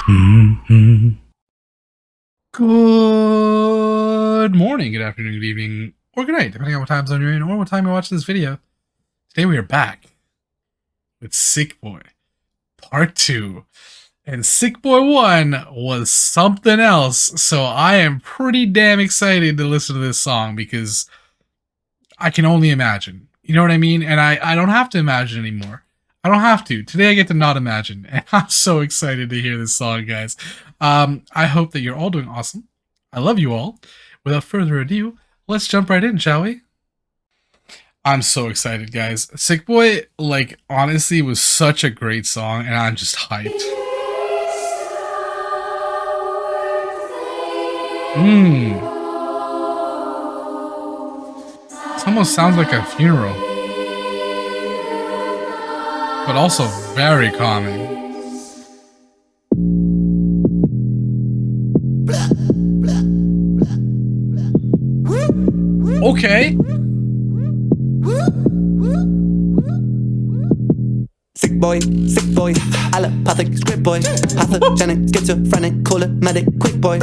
Mm-hmm. Good morning, good afternoon, good evening, or good night, depending on what time zone you're in or what time you're watching this video. Today we are back with Sick Boy Part 2. And Sick Boy 1 was something else, so I am pretty damn excited to listen to this song because I can only imagine. You know what I mean? And I don't have to imagine anymore. I don't have to. Today I get to not imagine. And I'm so excited to hear this song, guys. I hope that you're all doing awesome. I love you all. Without further ado, let's jump right in, shall we? I'm so excited, guys. Sick Boy, like, honestly, was such a great song, and I'm just hyped. This almost sounds like a funeral, but also very calming. Okay. Sick boy, allopathic script boy, pathogenic, schizophrenic, call it medic, quick boy,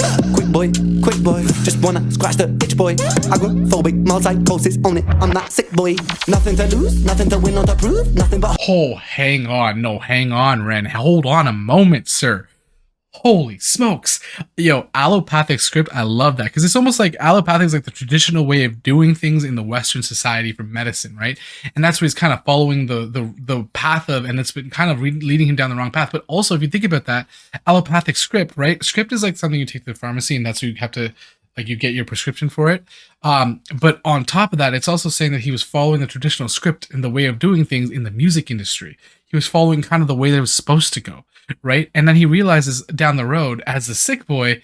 just wanna scratch the itch boy, agoraphobic, multi-psychosis, own it, I'm that sick boy, nothing to lose, nothing to win or to prove, nothing but... Oh, hang on, no, hang on, Ren, hold on a moment, sir. Holy smokes. Yo, allopathic script, I love that, because it's almost like allopathic is like the traditional way of doing things in the Western society for medicine, right? And that's what he's kind of following the path of, and it's been kind of leading him down the wrong path. But also, if you think about that, allopathic script, right? Script is like something you take to the pharmacy, and that's where you have to, like, you get your prescription for it. But on top of that, it's also saying that he was following the traditional script and the way of doing things in the music industry. He was following kind of the way that it was supposed to go, right? And then he realizes down the road as the sick boy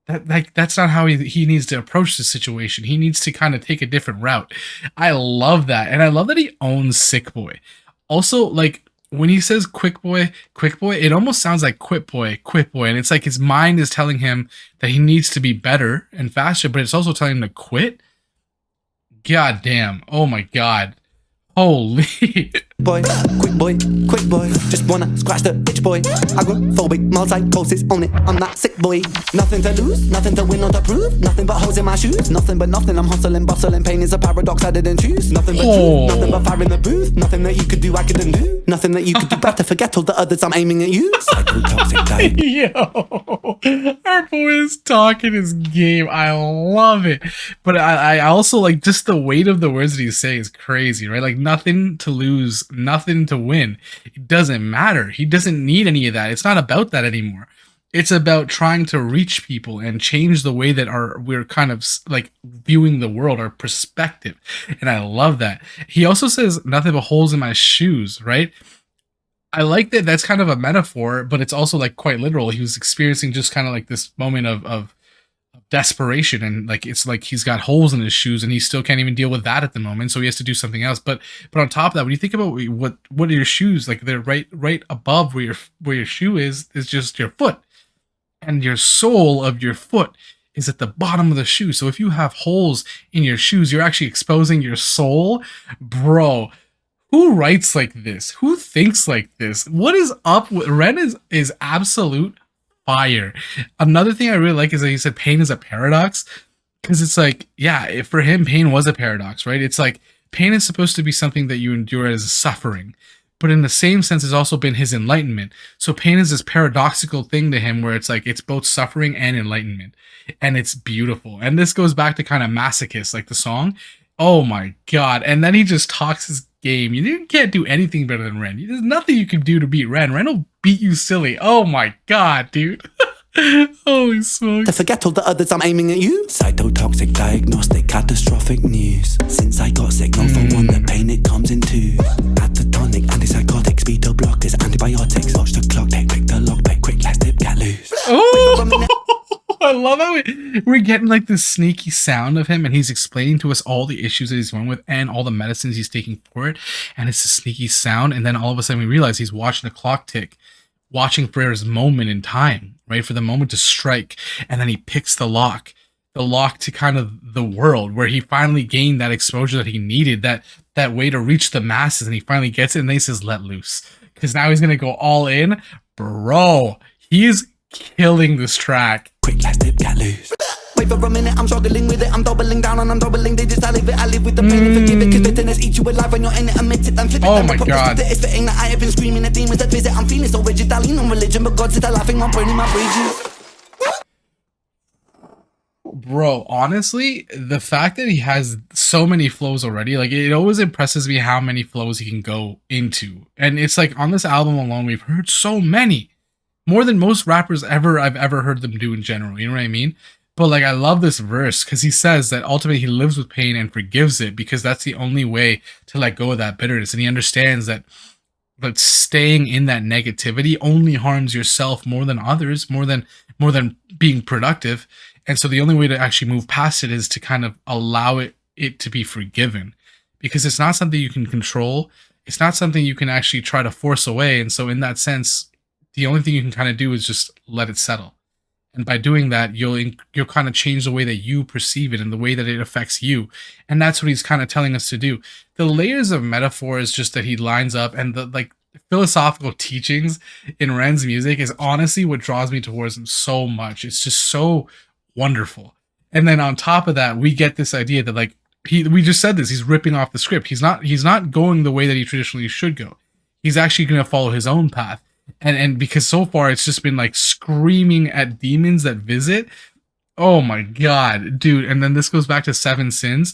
that, like, that's not how he needs to approach the situation. He needs to kind of take a different route. I love that. And I love that he owns Sick Boy. Also, like, when he says quick boy, it almost sounds like quit boy. And it's like his mind is telling him that he needs to be better and faster, but it's also telling him to quit. God damn. Oh my God. Holy. Quick boy, just wanna scratch the itch boy, agoraphobic, multi-psychosis, own it, I'm that sick boy, nothing to lose, nothing to win or to prove, nothing but holes in my shoes, nothing but nothing, I'm hustling, bustling, pain is a paradox I didn't choose, nothing but truth, nothing but fire in the booth, nothing that you could do I couldn't do, nothing that you could do better, forget all the others, I'm aiming at you, psychotoxic type. Yo, our boy is talking his game. I love it. But I also like just the weight of the words that he's saying is crazy, right? Like, nothing to lose, nothing to win. It doesn't matter. He doesn't need any of that. It's not about that anymore. It's about trying to reach people and change the way that we're kind of like viewing the world, our perspective. And I love that. He also says nothing but holes in my shoes, right? I like that that's kind of a metaphor, but it's also like quite literal. He was experiencing just kind of like this moment of desperation, and like it's like he's got holes in his shoes and he still can't even deal with that at the moment, so he has to do something else. But on top of that, when you think about what are your shoes, like they're right above where your shoe is just your foot, and your sole of your foot is at the bottom of the shoe. So if you have holes in your shoes, you're actually exposing your soul, bro. Who writes like this? Who thinks like this? What is up with Ren? Is absolute fire. Another thing I really like is that he said pain is a paradox, because it's like, yeah, for him, pain was a paradox, right? It's like pain is supposed to be something that you endure as suffering, but in the same sense, it's also been his enlightenment. So pain is this paradoxical thing to him where it's like it's both suffering and enlightenment, and it's beautiful. And this goes back to kind of Masochist, like the song. Oh my God. And then he just talks his game. You can't do anything better than Ren. There's nothing you can do to beat Ren. Ren will beat you silly. Oh my God, dude. Holy smokes. To forget all the others, I'm aiming at you. Cytotoxic, diagnostic, catastrophic news. Since I got sick, no for one, the pain it comes in twos. Catatonic, antipsychotics, beta blockers, antibiotics. Watch the clock, pick the lock, pick quick, last tip, get loose. Oh! I love how we're getting like this sneaky sound of him, and he's explaining to us all the issues that he's going with and all the medicines he's taking for it, and it's a sneaky sound, and then all of a sudden we realize he's watching the clock tick, watching for his moment in time, right, for the moment to strike, and then he picks the lock to kind of the world where he finally gained that exposure that he needed, that way to reach the masses, and he finally gets it, and then he says let loose, because now he's gonna go all in. Bro, he is killing this track. Quick, let's dip, get loose. Wait for a minute, I'm struggling with it. I'm doubling down and I'm doubling digits. I live it, I live with the pain and forgive it. Cause bitterness eats you alive when you're in it. Admit it and flip it. Oh my god. It's fitting that I have been screaming at demons that visit. I'm feeling so rigid, I lean on religion, but God's still laughing, I'm burning my bridges. Bro, honestly, the fact that he has so many flows already, like, it always impresses me how many flows he can go into. And it's like, on this album alone, we've heard so many. More than most rappers I've ever heard them do in general, you know what I mean? But like, I love this verse because he says that ultimately he lives with pain and forgives it because that's the only way to let go of that bitterness. And he understands that staying in that negativity only harms yourself more than others, more than being productive. And so the only way to actually move past it is to kind of allow it to be forgiven, because it's not something you can control. It's not something you can actually try to force away. And so in that sense, the only thing you can kind of do is just let it settle. And by doing that, you'll kind of change the way that you perceive it and the way that it affects you. And that's what he's kind of telling us to do. The layers of metaphor is just that he lines up, and the like philosophical teachings in Ren's music is honestly what draws me towards him so much. It's just so wonderful. And then on top of that, we get this idea that like we just said this, he's ripping off the script. He's not going the way that he traditionally should go. He's actually going to follow his own path. And because so far it's just been like screaming at demons that visit. Oh my god, dude. And then this goes back to 7 sins.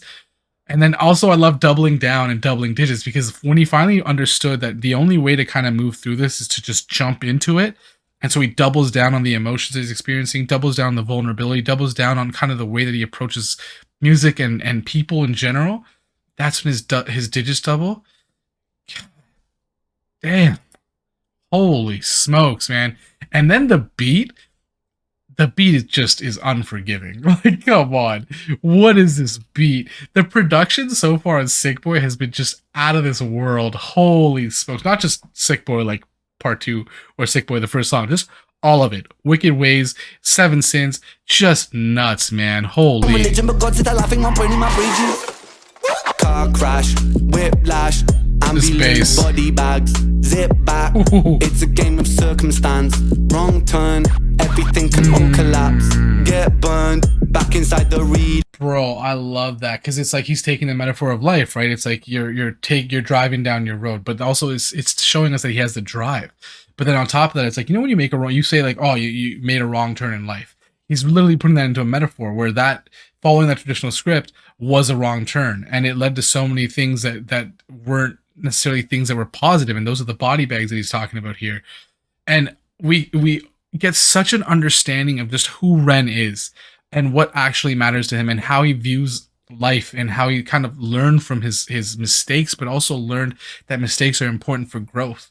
And then also I love doubling down and doubling digits, because when he finally understood that the only way to kind of move through this is to just jump into it. And so he doubles down on the emotions he's experiencing, doubles down on the vulnerability, doubles down on kind of the way that he approaches music and people in general. That's when his digits double. Damn. Holy smokes, man. And then the beat is unforgiving. Like, come on. What is this beat? The production so far on Sick Boy has been just out of this world. Holy smokes. Not just Sick Boy like part 2 or Sick Boy the first song, just all of it. Wicked Ways, 7 Sins, just nuts, man. Holy. Religion, but God's still laughing, I'm burning my bridges. Car crash, whiplash, ambulance, body bags, zip back. It's a game of circumstance. Wrong turn, everything can all collapse. Get burned, back inside the reed. Bro, I love that, because it's like he's taking the metaphor of life, right? It's like you're driving down your road, but also it's showing us that he has the drive. But then on top of that, it's like, you know, when you make a wrong, you say like, oh, you made a wrong turn in life. He's literally putting that into a metaphor where that following that traditional script was a wrong turn, and it led to so many things that weren't necessarily things that were positive, and those are the body bags that he's talking about here. And we get such an understanding of just who Ren is and what actually matters to him and how he views life and how he kind of learned from his mistakes, but also learned that mistakes are important for growth,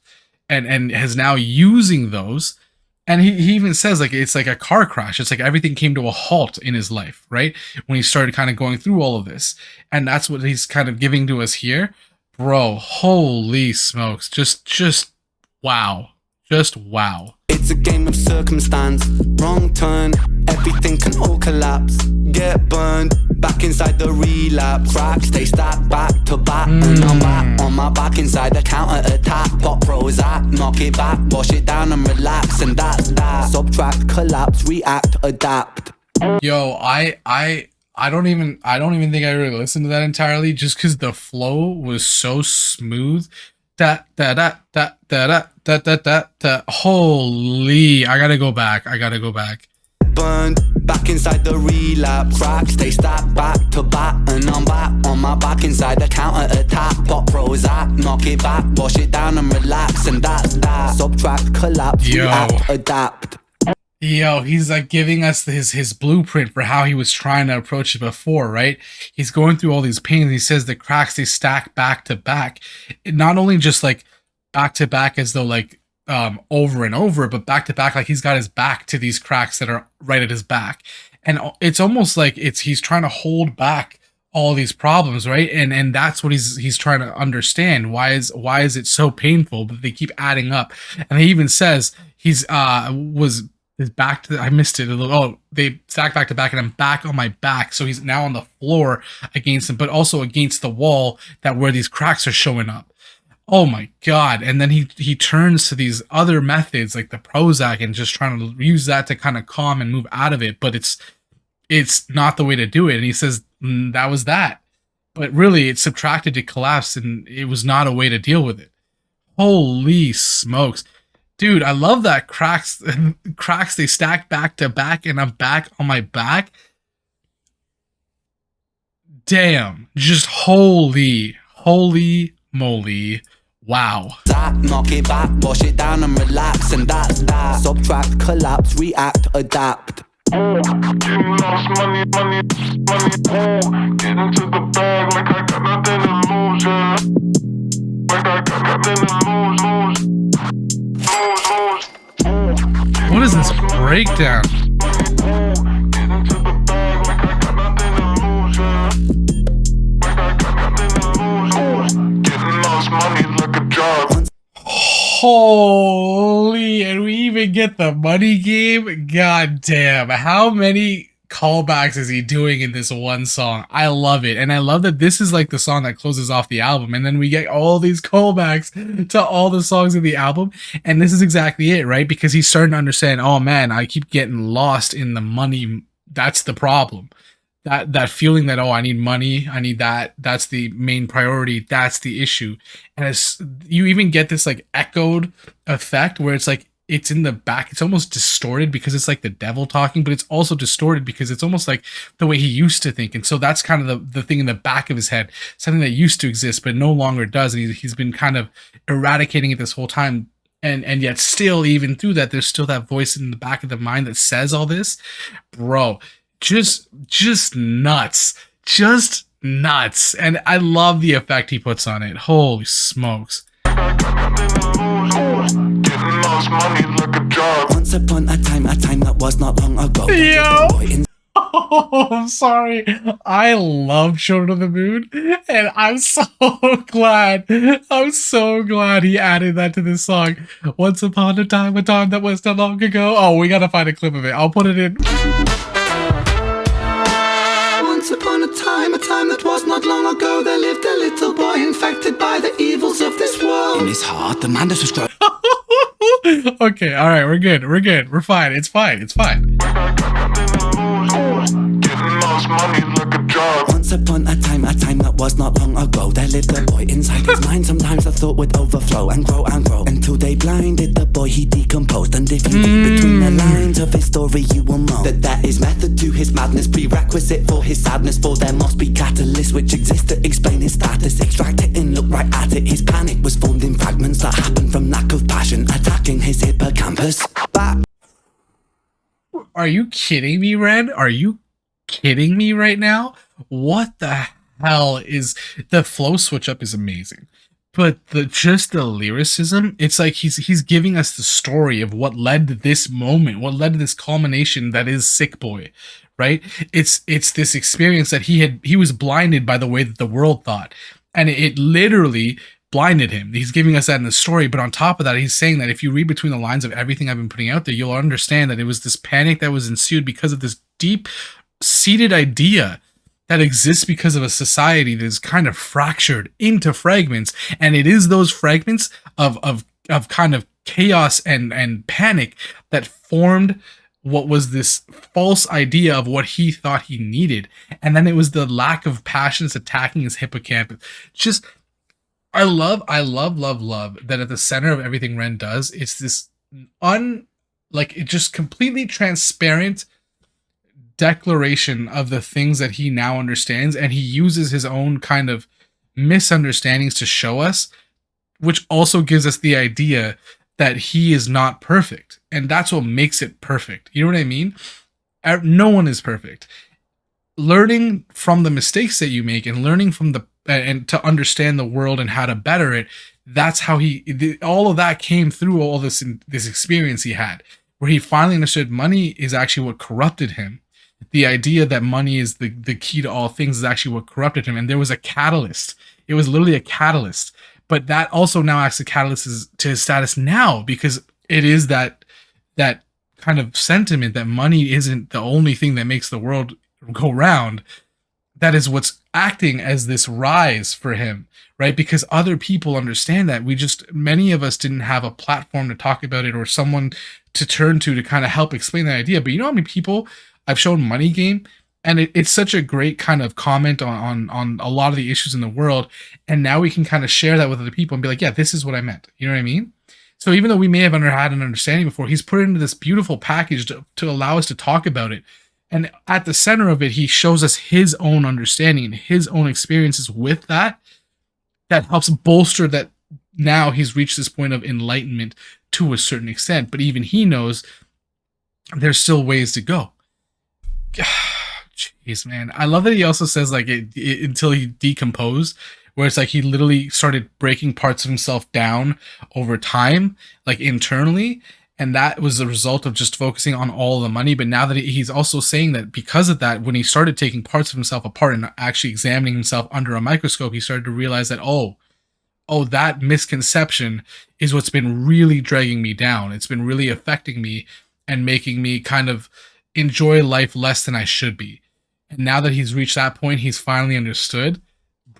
and has now using those. And he even says, like, it's like a car crash. It's like everything came to a halt in his life, right? When he started kind of going through all of this. And that's what he's kind of giving to us here. Bro, holy smokes. Just wow. Just wow. It's a game of circumstance. Wrong turn, everything can all collapse. Get burned, back inside the relapse. Crack, stay stacked back to back. And I'm back on my back inside the counter attack. Pop Prozac, knock it back, wash it down and relax. And that's that. Subtract, collapse, react, adapt. Yo, I don't even think I really listened to that entirely, just because the flow was so smooth. Da da da da da da da da da. Holy, I gotta go back. Burned, back inside the relapse. Crack, stay stacked back to back. And I'm back on my back inside the counter attack. Pop Prozac, knock it back, wash it down and relax. And that's that. Subtract, collapse, react, adapt. Yo, he's like giving us his blueprint for how he was trying to approach it before, right? He's going through all these pains. He says the cracks, they stack back to back. Not only just like back to back as though like over and over, but back to back like he's got his back to these cracks that are right at his back. And it's almost like he's trying to hold back all these problems, right? And that's what he's trying to understand. Why is it so painful? But they keep adding up. And he even says he's is back to I missed it a little. Oh, they stack back to back, and I'm back on my back. So he's now on the floor against him, but also against the wall that where these cracks are showing up. Oh my god. And then he turns to these other methods like the Prozac and just trying to use that to kind of calm and move out of it, but it's not the way to do it. And he says, that was that. But really, it subtracted to collapse, and it was not a way to deal with it. Holy smokes. Dude, I love that cracks cracks they stack back to back and I'm back on my back. Damn. Just holy moly. Wow. That, knock it back, wash it down and relax, and that's that. Subtract, collapse, react, adapt. Getting lost, money, get into the bag like I got nothing to lose, yeah. Like I got nothing to lose. What is this breakdown? Get into the bag like I got nothing to lose, yeah. Like I got nothing to lose. Getting lost, money like a job. Holy, and we even get the money game? God damn. How many callbacks is he doing in this one song? I love it. And I love that this is like the song that closes off the album. And then we get all these callbacks to all the songs of the album. And this is exactly it, right? Because he's starting to understand, oh man, I keep getting lost in the money. That's the problem. That feeling that, oh, I need money, I need that's the main priority, that's the issue. And it's, you even get this like echoed effect where it's like it's in the back, it's almost distorted because it's like the devil talking, but it's also distorted because it's almost like the way he used to think. And so that's kind of the thing in the back of his head, something that used to exist but no longer does, and he's been kind of eradicating it this whole time. And yet still, even through that, there's still that voice in the back of the mind that says all this. Bro, just nuts, just nuts. And I love the effect he puts on it. Holy smokes. Once upon a time that was not long ago. Yo. Oh, I'm sorry. I love Children of the Moon, and I'm so glad he added that to this song. Once upon a time that was not long ago. Oh, we gotta find a clip of it. I'll put it in. Once upon a time that was not long ago, there lived a little boy infected by the evils of this world. In his heart, the madness was growing. Okay, all right, we're good, we're fine. It's fine. Once upon a time that was not long ago, there lived a boy inside his mind. Sometimes the thought would overflow and grow until they blinded the boy, he decomposed. And if you read between the lines of his story, you will know that there is method to his madness, prerequisite for his sadness. For there must be catalysts which exist to explain his status. Extract it and look right at it. His panic was formed in fragments that happened from lack of passion, attacking his hippocampus. Are you kidding me, Ren? Are you kidding me right now? What the hell is the flow switch up is amazing, but the lyricism, it's like he's giving us the story of what led to this moment, what led to this culmination that is Sick Boy, right? It's this experience that he was blinded by the way that the world thought, and it literally blinded him. He's giving us that in the story, but on top of that, he's saying that if you read between the lines of everything I've been putting out there, you'll understand that it was this panic that was ensued because of this deep seated idea that exists because of a society that is kind of fractured into fragments, and it is those fragments of kind of chaos and panic that formed what was this false idea of what he thought he needed. And then it was the lack of passions attacking his hippocampus. Just I love that at the center of everything Ren does, it's this it just completely transparent declaration of the things that he now understands, and he uses his own kind of misunderstandings to show us, which also gives us the idea that he is not perfect, and that's what makes it perfect. You know what I mean? No one is perfect. Learning from the mistakes that you make and learning from and to understand the world and how to better it, that's how all of that came through all this experience he had, where he finally understood money is actually what corrupted him. The idea that money is the key to all things is actually what corrupted him. And there was a catalyst. It was literally a catalyst. But that also now acts as a catalyst to his status now, because it is that kind of sentiment that money isn't the only thing that makes the world go round. That is what's acting as this rise for him, right? Because other people understand that. Many of us didn't have a platform to talk about it or someone to turn to kind of help explain that idea. But you know how many people I've shown Money Game, and it's such a great kind of comment on a lot of the issues in the world. And now we can kind of share that with other people and be like, yeah, this is what I meant. You know what I mean? So even though we may have had an understanding before, he's put it into this beautiful package to allow us to talk about it. And at the center of it, he shows us his own understanding and his own experiences with that. That helps bolster that now he's reached this point of enlightenment to a certain extent. But even he knows there's still ways to go. Jeez, man. I love that he also says like until he decomposed, where it's like he literally started breaking parts of himself down over time, like internally. And that was the result of just focusing on all the money. But now that he's also saying that because of that, when he started taking parts of himself apart and actually examining himself under a microscope, he started to realize that, oh, that misconception is what's been really dragging me down. It's been really affecting me and making me kind of enjoy life less than I should be. And now that he's reached that point, he's finally understood.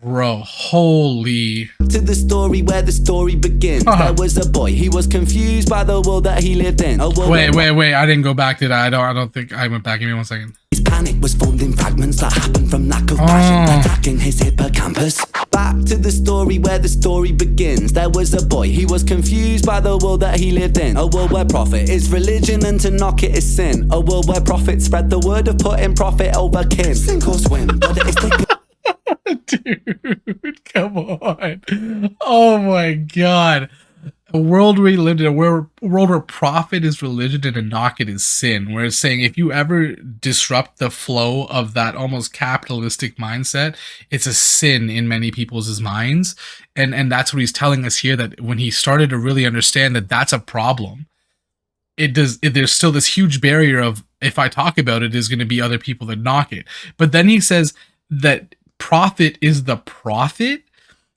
Bro, holy. To the story where the story begins. There was a boy, he was confused by the world that he lived in. Wait, I didn't go back, did I? I don't think I went back. Give me 1 second. His panic was formed in fragments that happened from lack of passion, attacking his hippocampus. Back to the story where the story begins. There was a boy, he was confused by the world that he lived in. A world where profit is religion and to knock it is sin. A world where profit spread the word of putting profit over kin. Sink or swim, but it's thick. Dude, come on. Oh my god. A world we lived in, a world where profit is religion and to knock it is sin. Where it's saying if you ever disrupt the flow of that almost capitalistic mindset, it's a sin in many people's minds. And that's what he's telling us here, that when he started to really understand that that's a problem, there's still this huge barrier of, if I talk about it, there's going to be other people that knock it. But then he says that prophet is the prophet,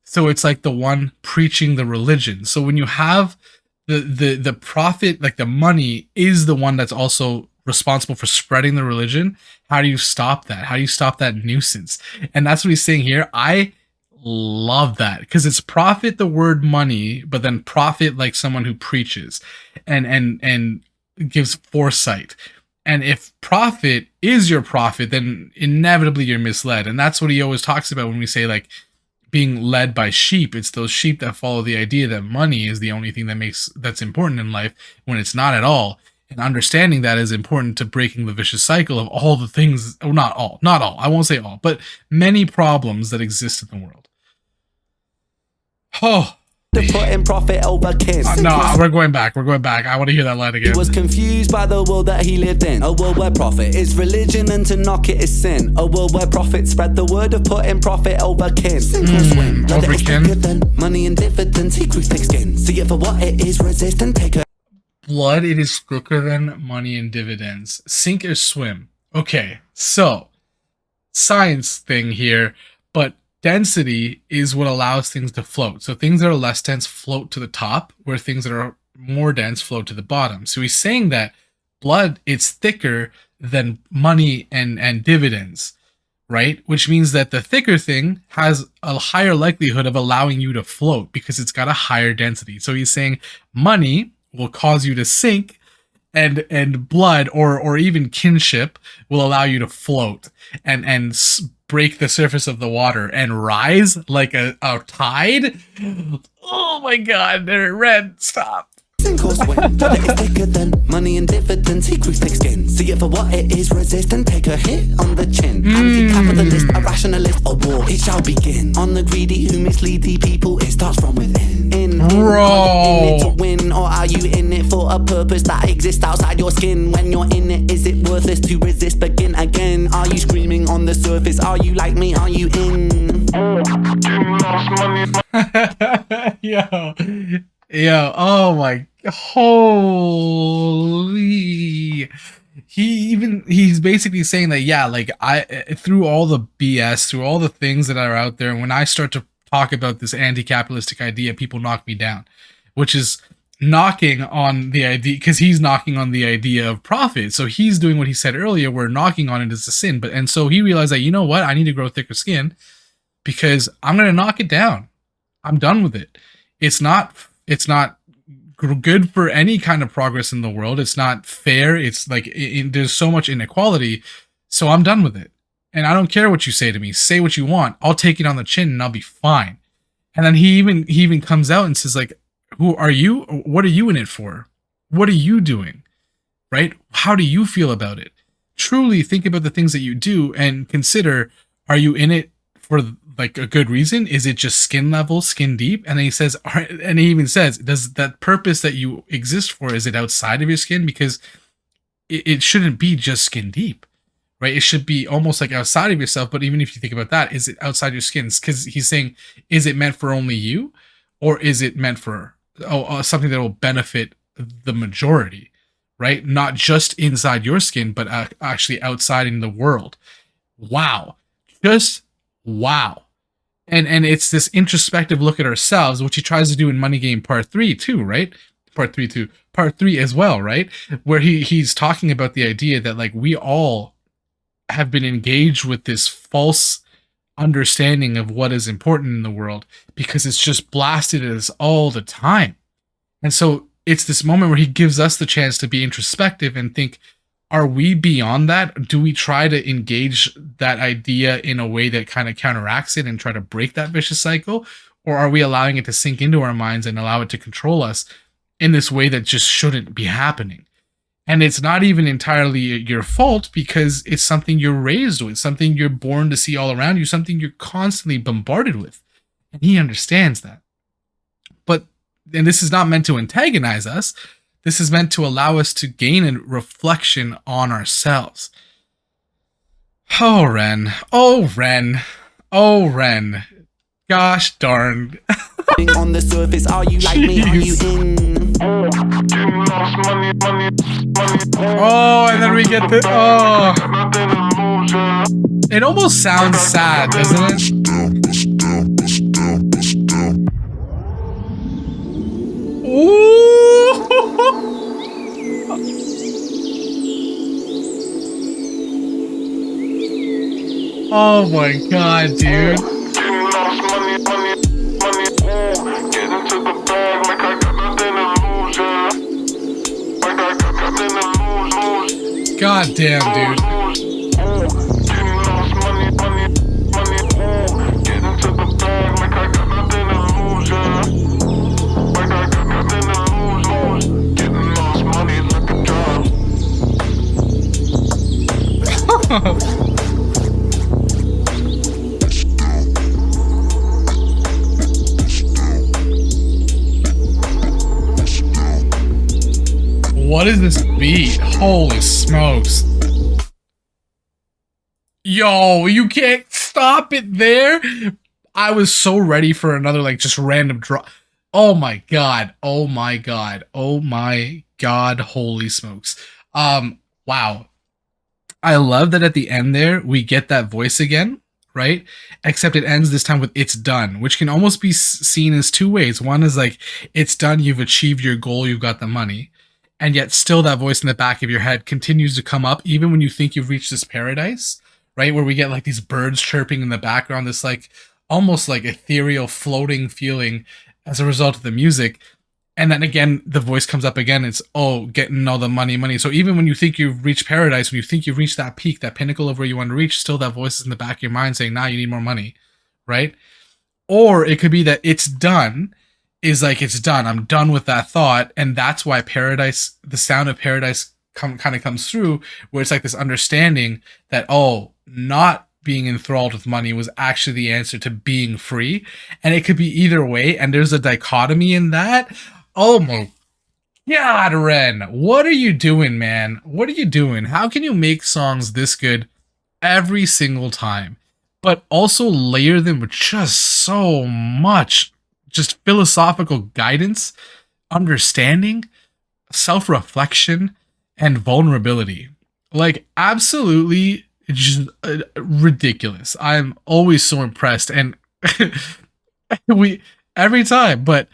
so it's like the one preaching the religion. So when you have the prophet, like the money is the one that's also responsible for spreading the religion, how do you stop that? How do you stop that nuisance? And that's what he's saying here. I love that, because it's prophet, the word money, but then prophet like someone who preaches and gives foresight. And if profit is your prophet, then inevitably you're misled. And that's what he always talks about when we say like being led by sheep. It's those sheep that follow the idea that money is the only thing that's important in life, when it's not at all. And understanding that is important to breaking the vicious cycle of all the things, or not all, I won't say all, but many problems that exist in the world. Oh. To put in profit over kin. No, we're going back. I want to hear that line again. He was confused by the world that he lived in. A world where profit is religion and to knock it is sin. A world where profit spread the word of putting profit over kin. Sink or swim, blood is thicker than money and dividends. He grew thick skin. See it for what it is, resist and take a blood. It is thicker than money and dividends. Sink or swim. Okay, so science thing here, but density is what allows things to float. So things that are less dense float to the top, where things that are more dense float to the bottom. So he's saying that blood is thicker than money and dividends, right? Which means that the thicker thing has a higher likelihood of allowing you to float because it's got a higher density. So he's saying money will cause you to sink, and blood or even kinship will allow you to float and break the surface of the water and rise like a tide. Oh my god, they're red. Stop. Sink or swim, blood is thicker than money and dividends. He grew thick skin. See it for what it is, resist and take a hit on the chin. Anti-capitalist, a rationalist, a war it shall begin. On the greedy who mislead the people, it starts from within. Are you in it to win, or are you in it for a purpose that exists outside your skin? When you're in it, is it worthless to resist? Begin again. Are you screaming on the surface? Are you like me? Are you in? Yo, oh my, holy. He's basically saying that, yeah, like through all the BS, through all the things that are out there, when I start to talk about this anti-capitalistic idea, people knock me down, which is knocking on the idea, because he's knocking on the idea of profit. So he's doing what he said earlier, where knocking on it is a sin. But and so he realized that, you know what, I need to grow thicker skin because I'm gonna knock it down. I'm done with it. It's not good for any kind of progress in the world. It's not fair. It's like there's so much inequality. So I'm done with it. And I don't care what you say to me. Say what you want. I'll take it on the chin and I'll be fine. And then he even comes out and says, like, who are you? What are you in it for? What are you doing? Right? How do you feel about it? Truly think about the things that you do and consider, are you in it for like a good reason? Is it just skin level, skin deep? And then he says, and he even says, does that purpose that you exist for, is it outside of your skin? Because it shouldn't be just skin deep, right? It should be almost like outside of yourself. But even if you think about that, is it outside your skin? Because he's saying, is it meant for only you, or is it meant for something that will benefit the majority, right? Not just inside your skin, but actually outside in the world. Wow. Just wow. And it's this introspective look at ourselves, which he tries to do in Money Game Part 3 too, right? Part 3 as well, right? Where he's talking about the idea that like we all have been engaged with this false understanding of what is important in the world because it's just blasted at us all the time. And so it's this moment where he gives us the chance to be introspective and think, are we beyond that? Do we try to engage that idea in a way that kind of counteracts it and try to break that vicious cycle? Or are we allowing it to sink into our minds and allow it to control us in this way that just shouldn't be happening? And it's not even entirely your fault because it's something you're raised with, something you're born to see all around you, something you're constantly bombarded with. And he understands that. And this is not meant to antagonize us. This is meant to allow us to gain a reflection on ourselves. Oh, Ren. Oh, Ren. Oh, Ren. Gosh darn. On the surface, are you like me? Are you in? Getting lost, money, money, money. Oh, and then we get the... Oh. Nothing to lose, yeah. It almost sounds sad, doesn't it? Ooh. Oh my god, dude. Getting lost, money, money, money. Ooh, get into the bag like I got nothing to lose, yeah. Like I got nothing to lose, lose. God damn, dude. Getting lost, money, money, money. Ooh, get into the bag like I got nothing to lose, yeah. Like I got nothing to lose, lose. Getting lost, money like a job. What is this beat? Holy smokes. Yo, you can't stop it there. I was so ready for another like just random drop. Oh my god. Oh my god. Oh my god. Holy smokes. Wow. I love that at the end there we get that voice again, right? Except it ends this time with "it's done," which can almost be seen as two ways. One is like, it's done, you've achieved your goal, you've got the money. And yet still that voice in the back of your head continues to come up even when you think you've reached this paradise, right? Where we get like these birds chirping in the background, this like almost like ethereal floating feeling as a result of the music. And then again, the voice comes up again. It's, oh, getting all the money. So even when you think you've reached paradise, when you think you've reached that peak, that pinnacle of where you want to reach, still that voice is in the back of your mind saying, nah, you need more money, right? Or it could be that it's done is like, it's done. I'm done with that thought. And that's why paradise, the sound of paradise kind of comes through, where it's like this understanding that, oh, not being enthralled with money was actually the answer to being free. And it could be either way. And there's a dichotomy in that. Oh my god, Ren, what are you doing, man? What are you doing? How can you make songs this good every single time, but also layer them with just so much just philosophical guidance, understanding, self-reflection, and vulnerability? Like, absolutely just ridiculous. I'm always so impressed, and we every time, but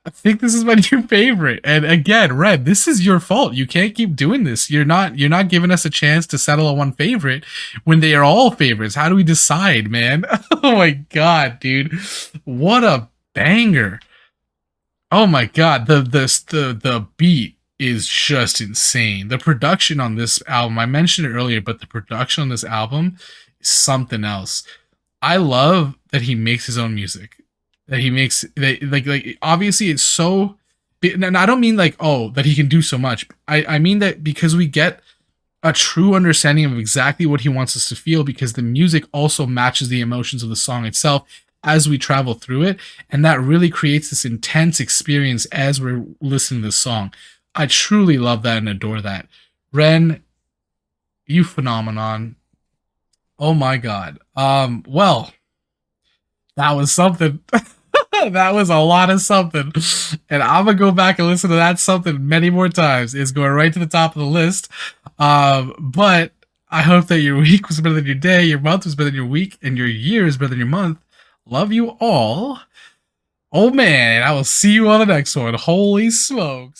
I think this is my new favorite. And again, Red, this is your fault. You can't keep doing this. You're not giving us a chance to settle on one favorite when they are all favorites. How do we decide, man? Oh my god, dude. What a banger. Oh my god, the beat is just insane. The production on this album, I mentioned it earlier, but the production on this album is something else. I love that he makes his own music. That he makes that like obviously it's so, and I don't mean like, oh, that he can do so much. I mean that because we get a true understanding of exactly what he wants us to feel, because the music also matches the emotions of the song itself as we travel through it, and that really creates this intense experience as we're listening to the song. I truly love that and adore that. Ren, you phenomenon. Oh my god. Well, that was something. That was a lot of something. And I'm gonna go back and listen to that something many more times. It's going right to the top of the list. But I hope that your week was better than your day, your month was better than your week, and your year is better than your month. Love you all. Oh man, I will see you on the next one. Holy smokes.